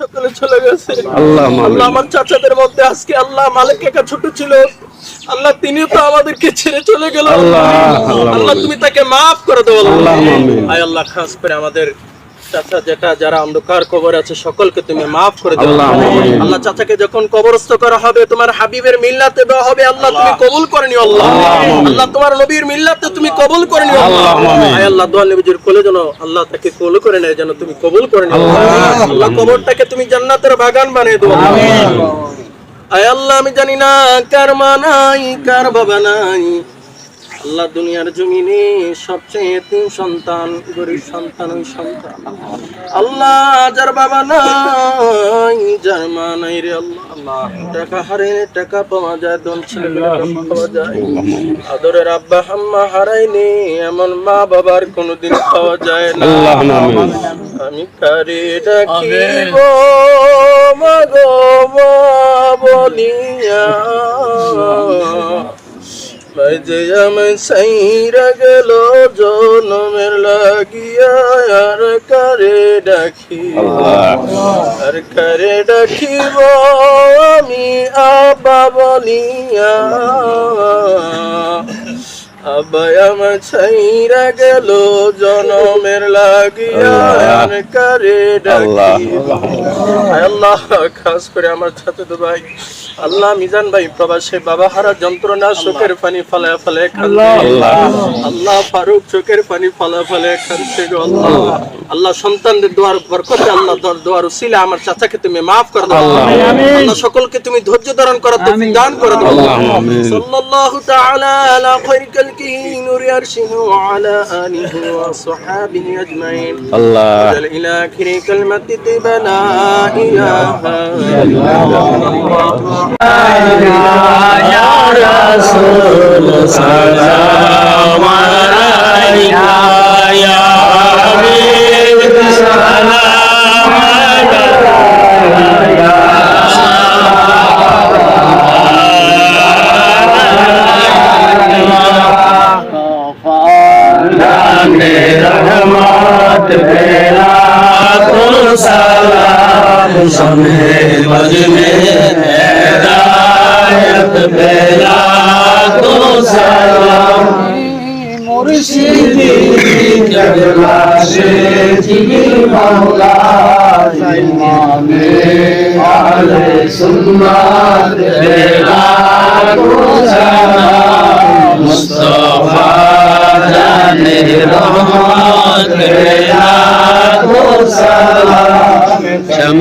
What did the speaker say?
সকলে চলে গেছে। আল্লাহ আমার চাচাদের মধ্যে আজকে আল্লাহ মালিক কাকা ছোট ছিল, আল্লাহ তিনিও তো আমাদেরকে ছেড়ে চলে গেল। আল্লাহ তুমি তাকে মাফ করে দাও আল্লাহ। আয় আল্লাহ, খাস করে আমাদের চাচা যেটা যারা অন্ধকার কবরে আছে সকলকে তুমি মাফ করে দাও আল্লাহ। চাচাকে যখন কবরস্থ করা হবে তোমার হাবিবের মিল্লাতে দেওয়া হবে, আল্লাহ তুমি কবুল করে নিও আল্লাহ। আল্লাহ তোমার নবীর মিল্লাতে তুমি কবুল করে নিও আল্লাহ। আয় আল্লাহ, দোয়া নবীজির কোলে যেন আল্লাহ তাকে কবুল করে নেয়, যেন তুমি কবুল করে নিও আল্লাহ। কবরটাকে তুমি জান্নাতের বাগান বানিয়ে দাও আমিন। আয় আল্লাহ, আমি জানি না কার মা নাই কার বাবা নাই আল্লাহ, দুনিয়ার জমিনে সবচেয়ে এতিম সন্তান গরিব সন্তান ওই সন্তান আল্লাহ, যার বাবা নাই যার মা নাই রে আল্লাহ। টাকা হারাইলে টাকা পাওয়া যায়, ধন ছেলেগুলো পাওয়া যায়, আদরের আব্বা আম্মা হারাইলে এমন মা বাবার কোনোদিন পাওয়া যায় না। আমি কারে ডাকিব মাগো মা বলিয়া, যে আমি সাইরা গেল জনমের লাগিয়া, আর কারে ডাকিব আর কারে ডাকিব আমি আব্বা বলিয়া, আব্বা আমার ছাইরা গেল জনমের লাগিয়া, আর কারে ডাকিব। আল্লাহ, খাস করে আমার চাচাতো ভাই আল্লাহ মিজান ভাই প্রবাসে বাবা হারা যন্ত্রণা চোখের পানি ফালায় ফালায় কাঁদছে আল্লাহ। ফারুক চোখের পানি ফালায় ফালায় কাঁদছে গো আল্লাহ। আল্লাহ, সন্তানদের দোয়ার বরকতে আল্লাহ দোয়ার উসিলা আমার চাচাকে তুমি মাফ করে দাও আল্লাহ। সকলকে তুমি ধৈর্য ধারণ করার তৌফিক দান করে দাও সাল্লাল্লাহু তাআলা আলা খায়রিল খালকি নূরি আরশিহি ওয়া আলা আলিহি ওয়া সাহবিহি আজমাইন আল্লাহ। ইলা আখিরি কালমাতি তিবালা ইলাহা ইল্লাল্লাহ ya Rasul salam alaika ya Habib salam alaika ya Kafalane rahmat bela to salam same majme বেলা তো সালাম মুর্শিদি কেবলা সে জিগির মাওলা ইমামে আলে সুন্নাত বেলা তো সালাম মুস্তাফা জানে রহমত বেলা তো সালাম